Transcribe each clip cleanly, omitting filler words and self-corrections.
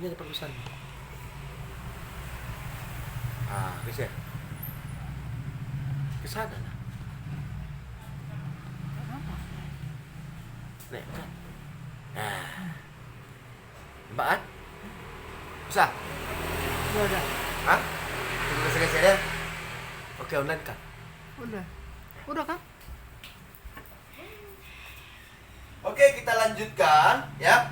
Ini ada pertulisan. Ah, bisa. Ke sana lah. Nek, kan. Nah. Mbak An? Bisa? Udah. Hah? Udah selesai ya? Oke, online kan? Udah kan? Oke, kita lanjutkan ya.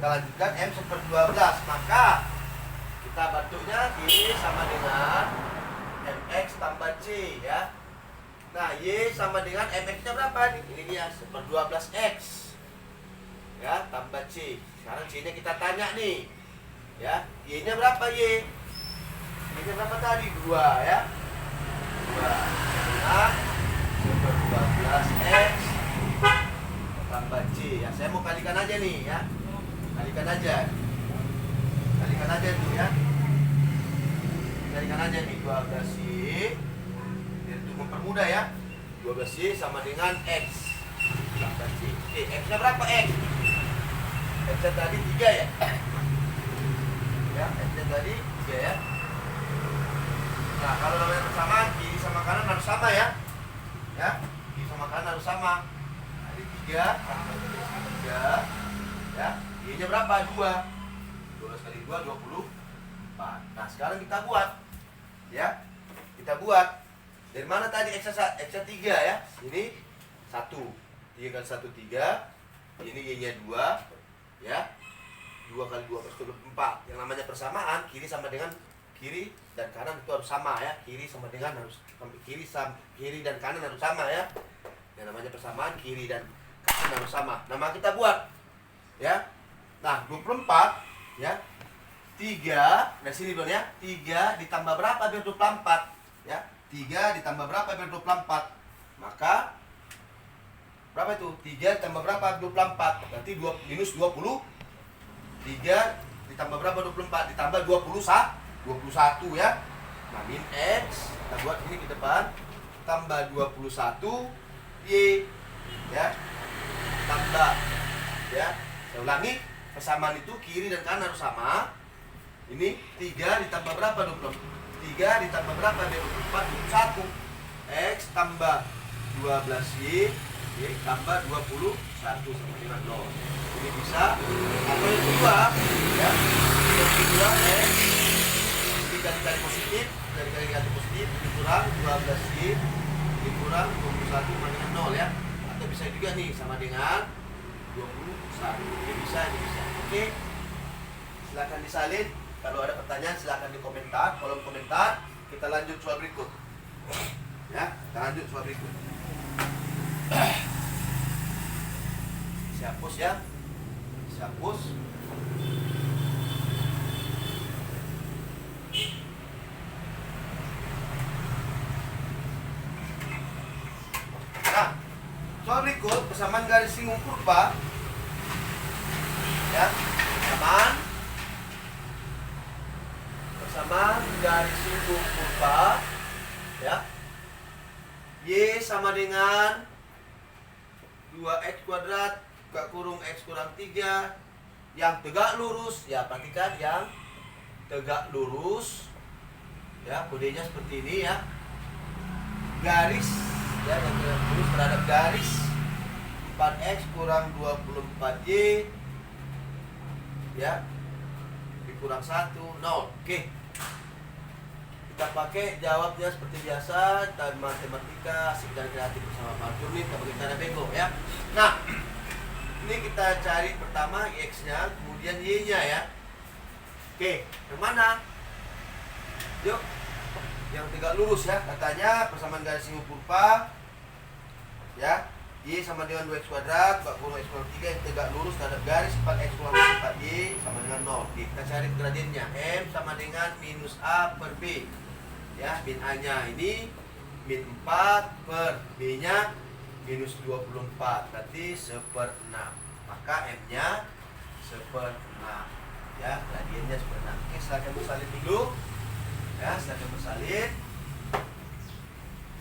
Kita lanjutkan M seper 12. Maka kita bentuknya Y sama dengan MX tambah C ya. Nah, Y sama dengan MX-nya berapa nih? Ini dia, seper 12X ya, tambah C. Sekarang C-nya kita tanya nih ya, Y-nya berapa Y? Y-nya berapa tadi? 2 ya, 2. Nah, seper 12X tambah C ya. Saya mau kalikan aja nih ya. Kalikan aja tuh ya. Kalikan aja nih 12Y. Biar untuk mempermudah ya. 12Y sama dengan X tambah C. X-nya berapa X? X-nya tadi 3 ya. Ya, X-nya tadi 3 ya. Nah, kalau namanya persamaan kiri sama kanan harus sama ya. Ya, kiri sama kanan harus sama. 3 ya, Y-nya berapa? 2. 12 kali 2 24. Nah, sekarang kita buat ya. Kita buat. Dari mana tadi X-nya 3 ya? Ini 1. 3 kali 1 3. Ini Y-nya 2 ya. 2 kali 2 = 24. Yang namanya persamaan kiri sama dengan kiri dan kanan itu harus sama ya. Kiri sama dengan harus kiri dan kanan harus sama ya. Yang namanya persamaan kiri dan kanan harus sama. Nama kita buat ya. Nah, 24 ya. 3 dari sini dulu ya. 3 ditambah berapa biar 24 ya? 3 ditambah berapa biar 24? Maka berapa itu? 3 ditambah berapa 24? Berarti 2 minus 20. 3 ditambah berapa 24? Ditambah 21 ya. Nah, min X kita buat ini ke depan tambah 21 Y ya. Tambah ya. Saya ulangi, persamaan itu kiri dan kanan harus sama. Ini 3 ditambah berapa 20? 3 ditambah berapa 24? 21. X tambah 12Y tambah 21 sama dengan 0. Ini bisa. Atau yang kedua ya. Yang kedua X dikali positif, dikali positif dikurang 12Y dikurang 21 sama dengan 0 ya. Atau bisa juga nih sama dengan 21. Ini bisa. Oke. Silakan disalin. Kalau ada pertanyaan silakan di komentar, kolom komentar. Kita lanjut soal berikut. Ya, kita lanjut soal berikut. Saya hapus ya. Saya hapus. Nah, soal berikut persamaan garis singgung kurva. Ya, persamaan garis singgung kurva ya. Y sama dengan 2x kuadrat kurung x kurang 3 yang tegak lurus ya. Perhatikan yang tegak lurus ya, kodenya seperti ini ya. Garis ya, yang tegak lurus terhadap garis 4x kurang 24y ya dikurang 1 0. Oke, kita pakai jawabnya seperti biasa dan matematika sekedar kreatif bersama Pak Jurni. Kita pakai cara bego ya. Nah, ini kita cari pertama x-nya, kemudian y-nya ya. Oke, yang mana? Yuk, yang tegak lurus ya. Katanya persamaan garis singgung kurva ya. Y sama dengan 2x kuadrat kurung x kurang 3 yang tegak lurus terhadap garis 4x kurang 4y sama dengan 0. Oke, kita cari gradiennya. M sama dengan minus A per B ya. Min A nya ini min 4 per B nya minus 24, berarti 1/6. Maka M nya 1/6 ya. Gradiennya 1/6. Oke, silakan bersalin dulu ya. Silakan bersalin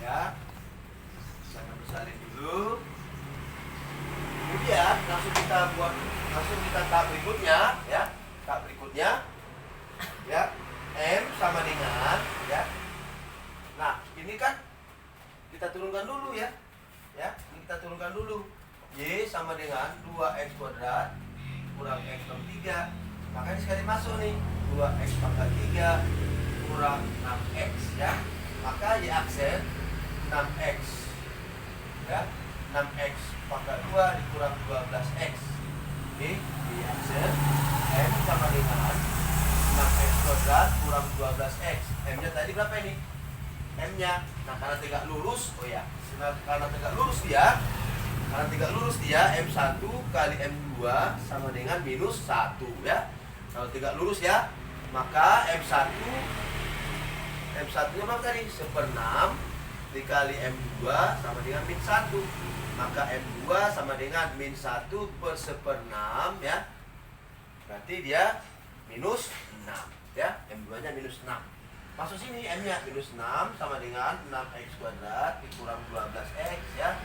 ya. Silakan bersalin dulu. Kemudian langsung kita tahap berikutnya ya. Tahap berikutnya berikutnya, ya, M sama dengan, ya. Nah, ini kan kita turunkan dulu ya. Ya, ini kita turunkan dulu. Y sama dengan 2x kuadrat kurang x per 3. Maka ini sekali masuk nih, 2x pangkat 3 kurang 6x ya. Maka Y aksen 6x. Ya, 6x pangkat 2 dikurang 12x. Oke, Y aksen M sama dengan 6x kuadrat kurang 12x. M-nya tadi berapa ini? M-nya. Nah, karena tegak lurus, oh ya, karena tegak lurus dia, M1 kali M2 sama dengan minus 1 ya. Kalau tegak lurus ya, maka M1 nya berapa tadi? 1/6 dikali M2 sama dengan min 1. Maka M2 sama dengan min 1 per 1/6 ya. Berarti dia minus 6 ya. M2 nya minus 6. Masuk sini M-nya minus 6 sama dengan 6x kuadrat dikurang 12x ya.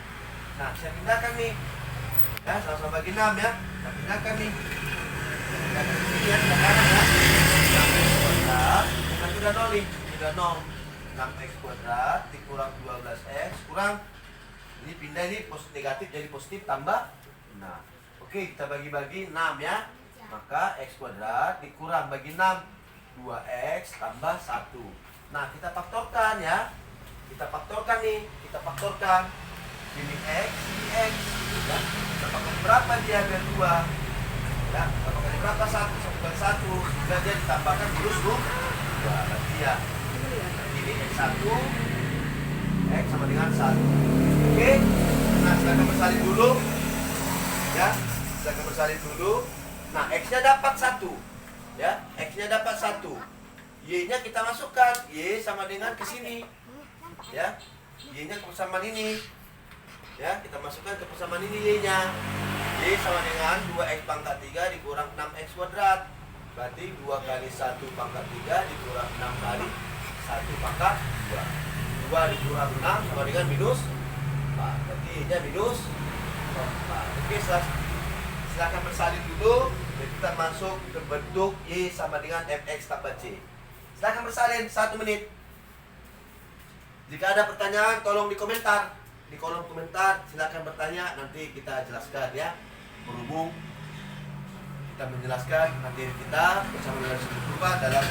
Nah, saya pindahkan nih. Ya, sama-sama bagi 6 ya. Saya pindahkan nih. Pindahkan ke sini ya, ke kanan ya. 6x kuadrat, kan sudah 0 nih. Sudah 0. 6x kuadrat dikurang 12x kurang. Ini pindah ini negatif jadi positif tambah 6. Oke, kita bagi-bagi 6 ya. Maka x kuadrat dikurang bagi 6. 2x tambah 1. Nah, kita faktorkan ya. Kita faktorkan nih. Kita faktorkan. Ini x, ini x. Ya. Kita pakai berapa dia biar 2? Ya, kita pakai berapa? 1. 1. Sudah dia ditambahkan terus 2. Berarti ya. Ini x1. X sama dengan 1. Oke. Nah, silakan bersalin dulu. Ya. Silakan bersalin dulu. Nah, x-nya dapat 1. Ya, x-nya dapat 1. Y-nya kita masukkan. Y sama dengan ke sini. Ya. Y-nya ke persamaan ini. Ya, kita masukkan ke persamaan ini Y-nya. Y sama dengan 2x pangkat 3 dikurang 6x kuadrat. Berarti 2 kali 1 pangkat 3 dikurang 6 kali 1 pangkat 2. 2 dikurang 6 sama dengan minus 4. Berarti Y-nya minus 4. Oke, silakan bersalin dulu. Kita masuk ke bentuk Y sama dengan Mx tambah C. Silakan bersalin 1 menit. Jika ada pertanyaan tolong di komentar. Di kolom komentar silakan bertanya, nanti kita jelaskan ya. Berhubung kita menjelaskan materi kita bersama dengan sudut kurva dalam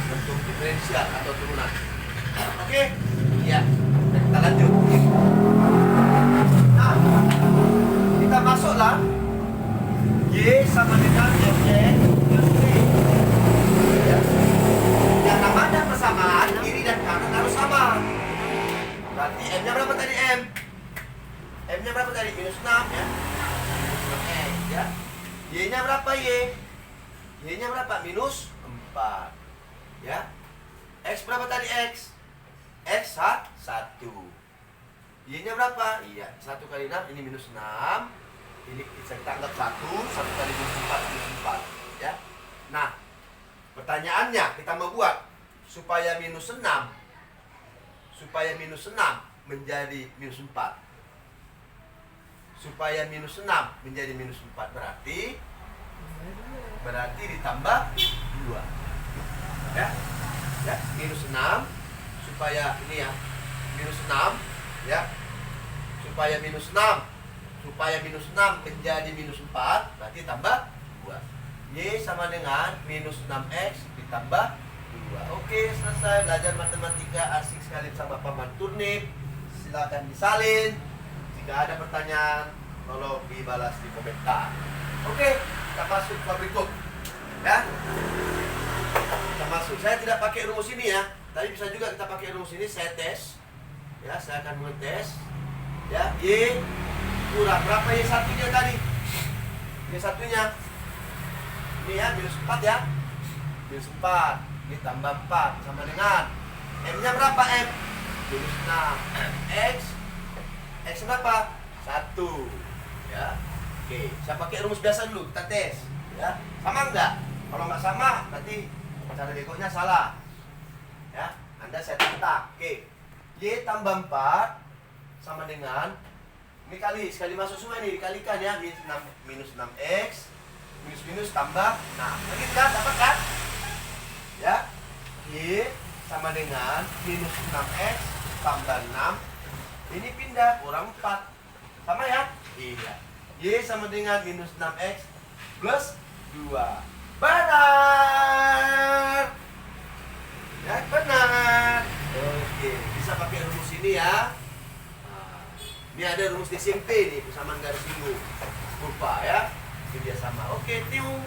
bentuk diferensial atau turunan. Oke? Ya. Kita lanjut. Nah, kita masuklah Y sama dengan Mx plus C. Ya. Yang namanya persamaan kiri dan kanan harus sama. Berarti M-nya berapa tadi M? M-nya berapa tadi? Minus 6 ya. Minus 6x ya. Y-nya berapa Y? Y-nya berapa? Minus 4. Ya. X berapa tadi X? X 1. Y-nya berapa? Iya, 1 kali 6 ini minus 6. Ini kita anggap 1 kali minus 4 ya. Nah, pertanyaannya kita mau buat supaya minus 6 menjadi minus 4. Supaya minus 6 menjadi minus 4 berarti ditambah 2. Ya. Ya, minus 6 supaya ini ya. Minus 6 ya. Supaya minus 6 menjadi minus 4 berarti tambah 2. Y sama dengan minus 6x ditambah 2. Oke, selesai belajar matematika asik sekali sama Paman Turnip. Silakan disalin. Jika ada pertanyaan, tolong dibalas di komentar. Oke, kita masuk ke berikut. Ya. Kita masuk. Saya tidak pakai rumus ini ya. Tapi bisa juga kita pakai rumus ini, saya tes. Ya, saya akan mengetes. Ya, Y kurang berapa Y satunya tadi? Y satunya ini ya, minus 4 ya. Minus 4 ditambah 4 sama dengan M-nya berapa M? Minus 6. X berapa? 1 ya. Oke, saya pakai rumus biasa dulu, kita tes ya. Sama enggak? Kalau nggak sama, berarti cara begonya salah ya. Anda saya tantang. Oke, Y tambah 4 sama dengan ini sekali masuk semua ini dikalikan ya, minus 6x. minus tambah 6. Begitu kan? Dapat kan? Ya. Y sama dengan minus 6x tambah 6. Ini pindah kurang 4. Sama ya? Iya. Y sama dengan minus 6x plus 2. Benar. Ya, benar. Oke, bisa pakai rumus ini ya. Nah, ini ada rumus di SMP nih, persamaan garis singgung. Lupa ya. Ini dia sama. Oke, tiung.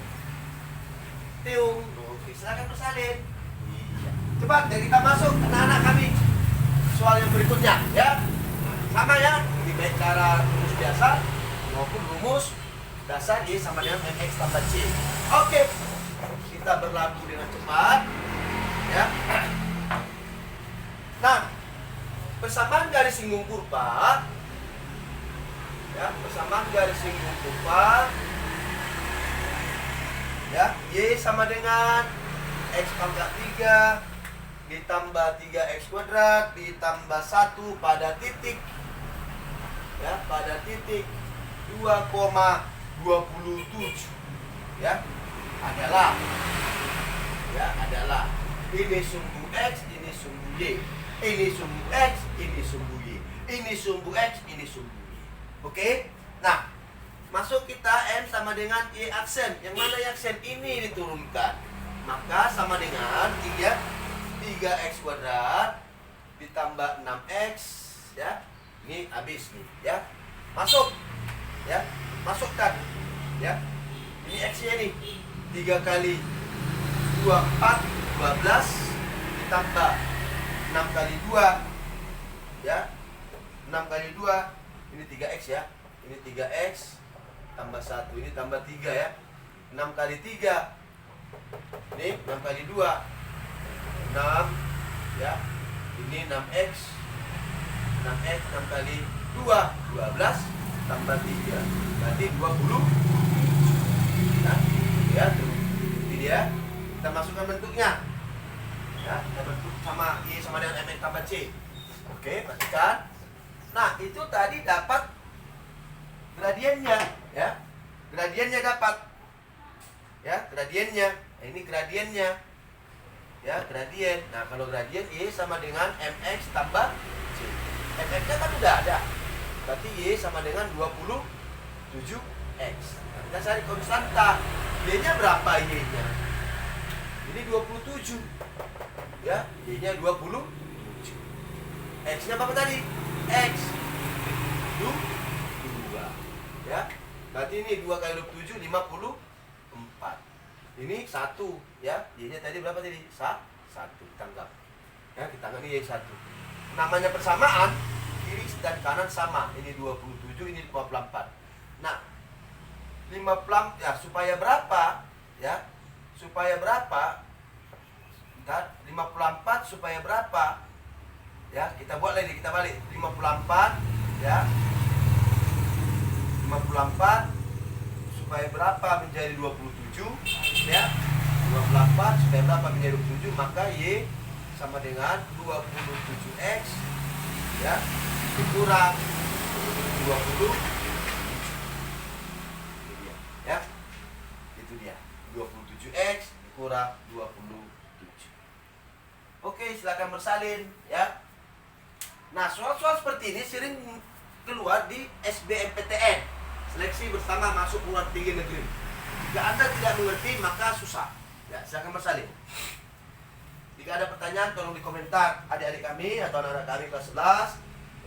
Tiung. Oke, silakan bersalin. Iya. Coba kita masuk anak-anak kami. Soal yang berikutnya ya. Sama ya. Ini baik cara rumus biasa maupun rumus dasar Y sama dengan MX tambah C. Oke. Kita berlaku dengan cepat. Ya. Nah, persamaan garis singgung kurva. Ya, persamaan garis singgung kurva. Ya, Y sama dengan X pangkat 3 ditambah 3X kuadrat ditambah 1 pada titik. Ya, pada titik 2,27. Ya, adalah ini sumbu X, ini sumbu Y. Ini sumbu X, ini sumbu Y. Ini sumbu X, ini sumbu Y. Oke? Nah, masuk kita M sama dengan Y aksen. Yang mana Y aksen ini diturunkan? Maka sama dengan 3X kuadrat ditambah 6X. Ya. Ini habis nih, ya. Masuk. Ya. Masukkan. Ya. Ini X-nya nih. 3 kali 2, 4, 12 ditambah 6 kali 2 ya 6 kali 2 ini 3X ya, ini 3X tambah 1, ini tambah 3 ya, 6 kali 3 ini 6 kali 2 6 ya, ini 6X 6 kali 2 12 tambah 3 berarti 20 ya tuh ini dia. Kita masukkan bentuknya ya, kita bentuk sama Y sama dengan MX tambah C. Oke, perhatikan. Nah, itu tadi dapat gradiennya ya. Gradiennya dapat ya, gradiennya. Nah, ini gradiennya ya, gradien. Nah, kalau gradien Y sama dengan MX tambah C. MX-nya kan udah ada. Berarti Y sama dengan 27X. Nah, kita cari konstanta. Y-nya berapa Y-nya? Ini 27. Ya, Y-nya 27. X-nya berapa tadi? X 2. Ya. Berarti ini 2 kali 27 54. Ini 1 ya. Y-nya tadi berapa tadi? 1. Tanggap. Ya, kita anggap ini Y1. Namanya persamaan, kiri dan kanan sama. Ini 27, ini 54. Nah, 54 ya, supaya berapa? Ya. Supaya berapa? Bentar, 54 supaya berapa? Ya, kita buat lagi, kita balik. 54 ya. 54 supaya berapa menjadi 27 ya. 24 supaya berapa menjadi 27, maka Y sama dengan 27X ya dikurang 20. Ya. Itu dia. 27X dikurang 27. Oke, silakan bersalin ya. Nah, soal-soal seperti ini sering keluar di SBMPTN, seleksi bersama masuk perguruan tinggi negeri. Jika Anda tidak mengerti, maka susah. Ya, silakan bersalin. Jika ada pertanyaan, tolong di komentar adik-adik kami atau anak-anak kami kelas 11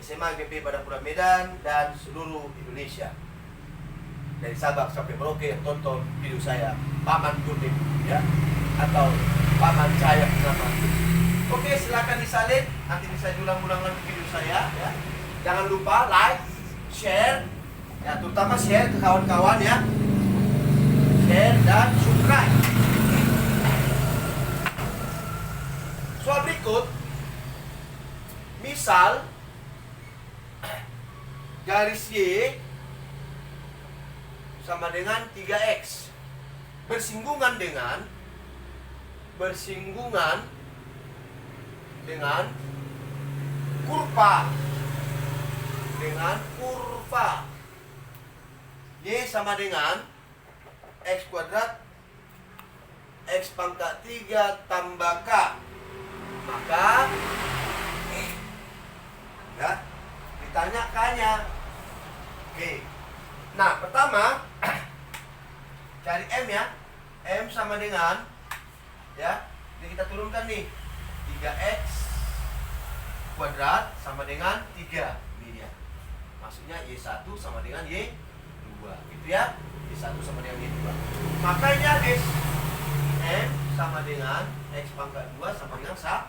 SMA GP Padang Medan dan seluruh Indonesia. Dari Sabang sampai Merauke yang tonton video saya, Paman Kurnik ya, atau Paman saya nama. Oke, silakan disalin, nanti bisa diulang-ulang video saya ya. Jangan lupa like, share ya, terutama share ke kawan-kawan ya. Share dan subscribe. Soal berikut, misal garis Y sama dengan 3X bersinggungan dengan kurva Y sama dengan X kuadrat X pangkat 3 tambah K. Maka ya, ditanya K-nya. Oke. Nah, pertama cari M ya. M sama dengan ya, ini kita turunkan nih. 3X kuadrat sama dengan 3. Ini dia. Maksudnya Y1 sama dengan Y2. Gitu ya. Y1 sama dengan Y2. Maka ini habis. M sama dengan X pangkat 2 sama dengan 1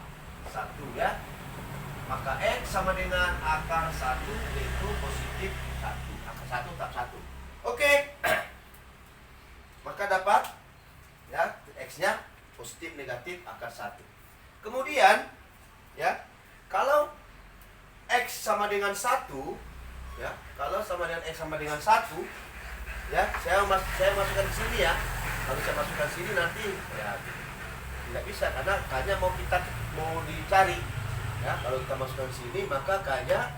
ya. Maka X sama dengan akar 1 yaitu positif 1. Akar 1 tetap 1. Oke. Maka dapat ya, X-nya positif negatif akar 1. Kemudian ya, kalau X sama dengan 1 ya, kalau sama dengan X sama dengan 1 ya, saya masukkan ke sini ya. Kalau saya masukkan sini nanti ya tidak bisa karena K-nya mau dicari ya. Kalau kita masukkan sini maka K-nya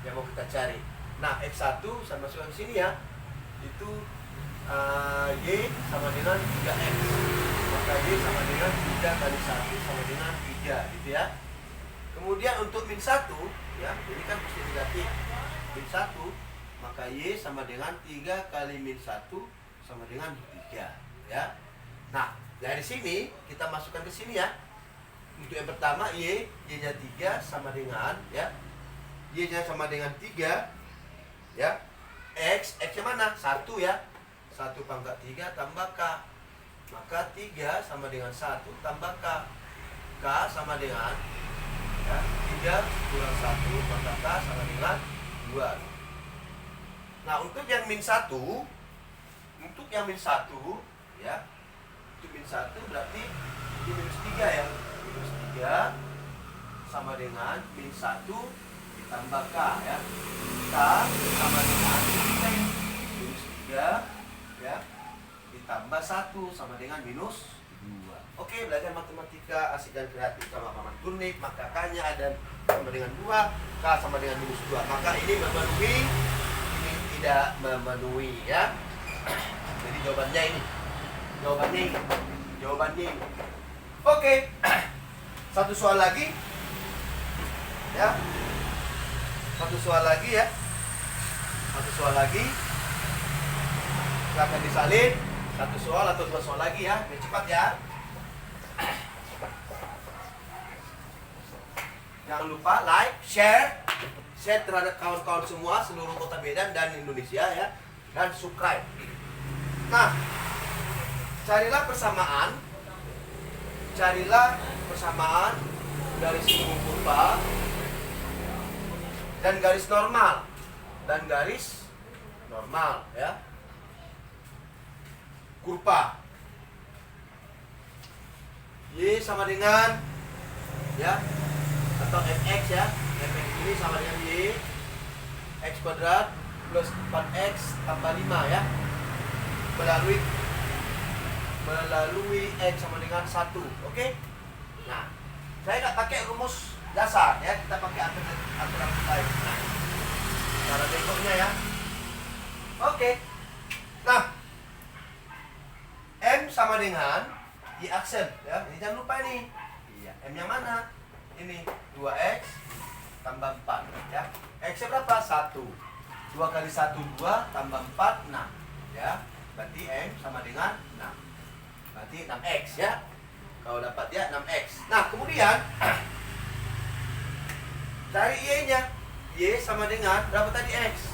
yang mau kita cari. Nah, X1 saya masukkan ke sini ya. Itu Y sama dengan 3X. Maka Y sama dengan 3 kali 1 sama dengan 3 gitu ya. Kemudian untuk min 1 ya, ini kan pasti negatif. Min 1 maka Y sama dengan 3 kali min 1 sama dengan 3 ya. Nah, dari sini kita masukkan ke sini ya. Untuk yang pertama Y-nya 3 sama dengan ya. Y-nya sama dengan 3 ya. X-nya mana? 1 ya. 1 pangkat 3 tambah K. Maka 3 sama dengan 1 tambah K. K sama dengan ya, 3 kurang 1 maka K sama dengan 2. Nah, untuk yang min 1 ya, itu min 1 berarti ini minus 3 ya. Minus 3 sama dengan min 1 ditambah K ya. K sama dengan minus 3 ya, ditambah 1 sama dengan minus 2. Oke, belajar matematika asik dan kreatif sama Paman Turnip. Maka K-nya ada sama dengan 2, K sama dengan minus 2. Maka ini memenuhi, ini tidak memenuhi ya. Jadi jawabannya ini. Jawabannya ini. Oke. Satu soal lagi. Ya. Satu soal lagi ya. Silakan disalin. Satu soal atau 2 soal lagi ya. Biar cepat ya. Jangan lupa like, share terhadap kawan-kawan semua seluruh kota Medan dan Indonesia ya. Dan subscribe. Nah, carilah persamaan garis lingkup kurva dan garis normal ya. Kurva Y sama dengan ya, atau fx ya. Fx ini sama dengan Y X kuadrat plus 4X tambah 5 ya. Melalui X sama dengan 1. Oke? Nah, saya nggak pakai rumus dasar ya, kita pakai aturan lain. Nah, cara berikutnya ya. Oke. Nah, M sama dengan Y aksen ya. Ini jangan lupa ini. Iya, M yang mana? Ini 2X tambah 4 ya. X-nya berapa? 1. 2 kali 1 2 tambah 4 6 ya. Berarti M sama dengan 6. Berarti 6X ya. Kalau dapat ya 6X. Nah, kemudian cari Y-nya. Y sama dengan berapa tadi X?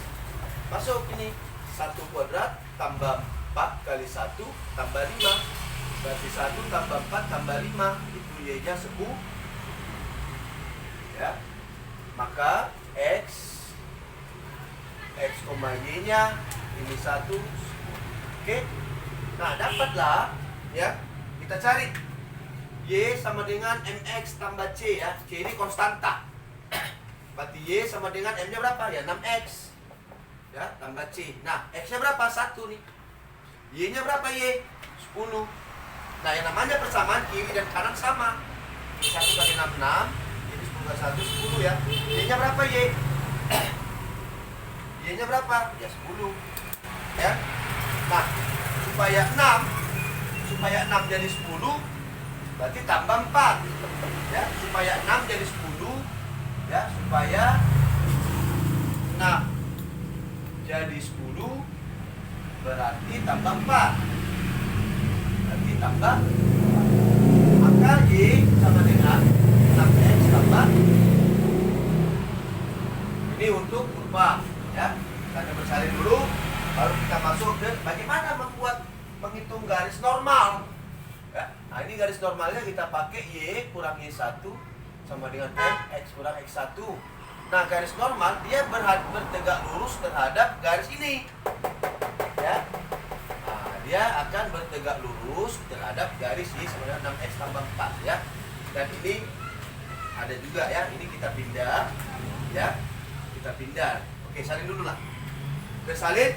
Masuk ini. 1 kuadrat tambah 4 kali 1 tambah 5. Berarti 1 tambah 4 tambah 5. Itu Y-nya 10. Ya. Maka X, Y-nya ini 1. Oke. Nah, dapatlah ya. Kita cari Y sama dengan MX tambah C ya. C ini konstanta. Berarti Y sama dengan M-nya berapa? Ya 6X. Ya, tambah C. Nah, X-nya berapa? 1 nih. Y-nya berapa Y? 10. Nah, yang namanya persamaan kiri dan kanan sama. 1 kali 6 6. Ini 10 kali 1 10 ya. Y-nya berapa Y? Y-nya berapa? Ya 10. Ya. Nah, supaya 6 jadi 10, berarti tambah 4. Ya, supaya 6 jadi 10, ya, supaya 6 jadi 10 berarti tambah 4. Berarti tambah 4. Maka Y sama dengan 6X tambah. Ini untuk kurva, ya. Kita bersalin dulu, baru kita masuk ke bagaimana menghitung garis normal. Ya. Nah, ini garis normalnya kita pakai Y kurang Y1 sama dengan X kurang X1. Nah, garis normal dia bertegak lurus terhadap garis ini. Ya. Nah, dia akan bertegak lurus terhadap garis Y sama dengan 6X tambah 4, ya. Dan ini ada juga, ya. Ini kita pindah, ya. Kita pindah. Oke, salin dulu lah. Kita salin.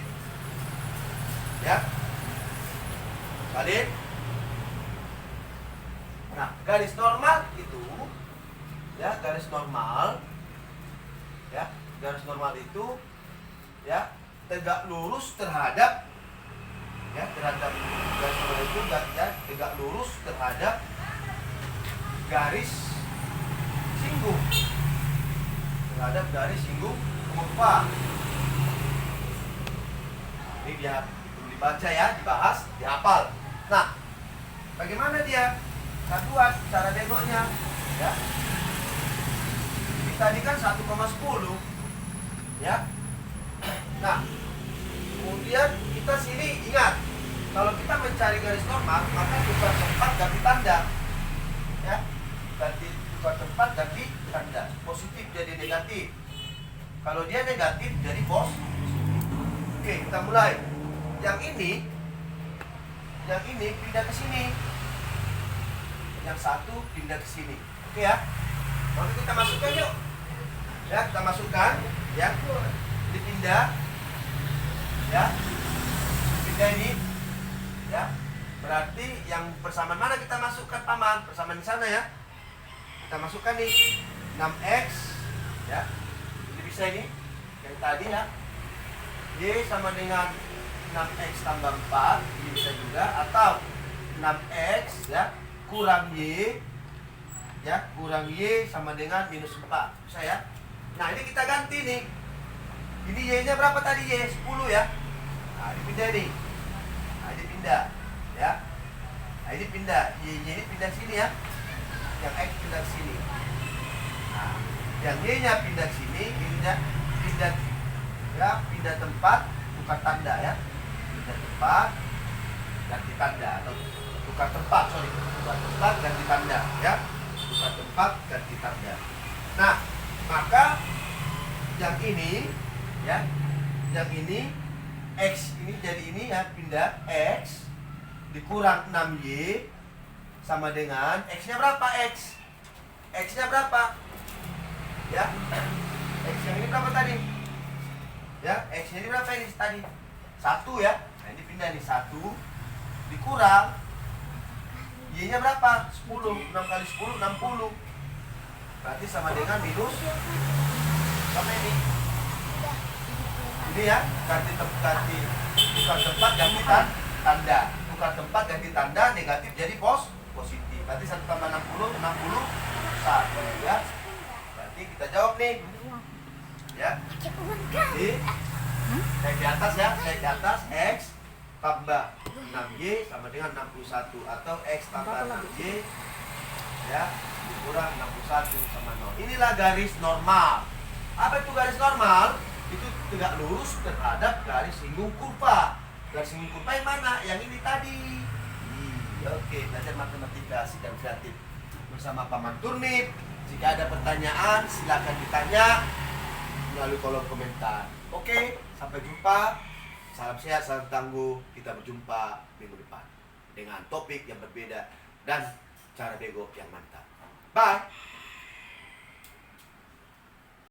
Ya. Salin. Nah, garis normal itu, ya, garis normal, ya, garis normal itu, ya, tegak lurus terhadap, ya, terhadap garis normal itu, ya, tegak lurus terhadap garis singgung, terhadap garis singgung kurva. Ini dia dibaca, ya, dibahas, dihafal. Nah, bagaimana dia? Kita buat cara nengoknya, ya. Ini tadi kan 1,10, ya. Nah, kemudian kita sini ingat, kalau kita mencari garis normal, maka tukar tempat ganti tanda, ya. Tukar tempat ganti tanda. Positif jadi negatif. Kalau dia negatif jadi positif. Oke, kita mulai. Yang ini pindah ke sini. Yang satu pindah ke sini. Oke, ya. Lalu kita masukkan yuk. Ya, kita masukkan, ya. Dipindah. Ya. Pindah ini. Ya. Berarti yang persamaan mana kita masukkan, Paman? Persamaan di sana, ya. Kita masukkan nih 6X, ya. Ini bisa ini. Yang tadi, ya. Y sama dengan 6X tambah 4. Ini bisa juga. Atau 6X, ya, kurang Y, ya, kurang Y sama dengan minus 4. Bisa, ya. Nah, ini kita ganti nih. Ini Y-nya berapa tadi? Y 10, ya. Nah, dipindah nih. Nah, ini pindah, ya. Nah, ini pindah. Y-nya ini pindah sini, ya. Yang X pindah sini. Nah, yang Y-nya pindah sini, Y-nya pindah, ya, pindah tempat, tukar tanda, ya. Pindah tempat, ganti tanda, atau tukar tempat ganti tanda, ya. Tukar tempat ganti tanda. Nah, maka yang ini, ya, yang ini X ini jadi ini, ya, pindah X dikurang 6Y sama dengan X-nya berapa? X-nya berapa? Ya. X yang ini berapa tadi? Ya, X-nya ini berapa ini tadi? 1, ya. Nah, ini pindah nih 1 dikurang Y-nya berapa? 10. 6 kali 10, 60. Berarti sama dengan minus sama ini. Ini, ya, tukar tempat ganti tanda. Tukar tempat ganti tanda, negatif jadi positif. Berarti 1 tambah 60, 61, ya. Berarti kita jawab nih. Ya. Naik di atas, ya, naik di atas. X tambah 6Y sama dengan 61, atau X tambah 6Y, ya, dikurang 61 sama 0. Inilah garis normal. Apa itu garis normal? Itu tegak lurus terhadap garis singgung kurva. Garis singgung kurva yang mana? Yang ini tadi. Oke, belajar matematika sidang kreatif bersama Paman Turnip. Jika ada pertanyaan, silakan ditanya melalui kolom komentar. Oke, sampai jumpa. Salam sehat, salam tangguh. Kita berjumpa minggu depan dengan topik yang berbeda dan cara bego yang mantap. Bye.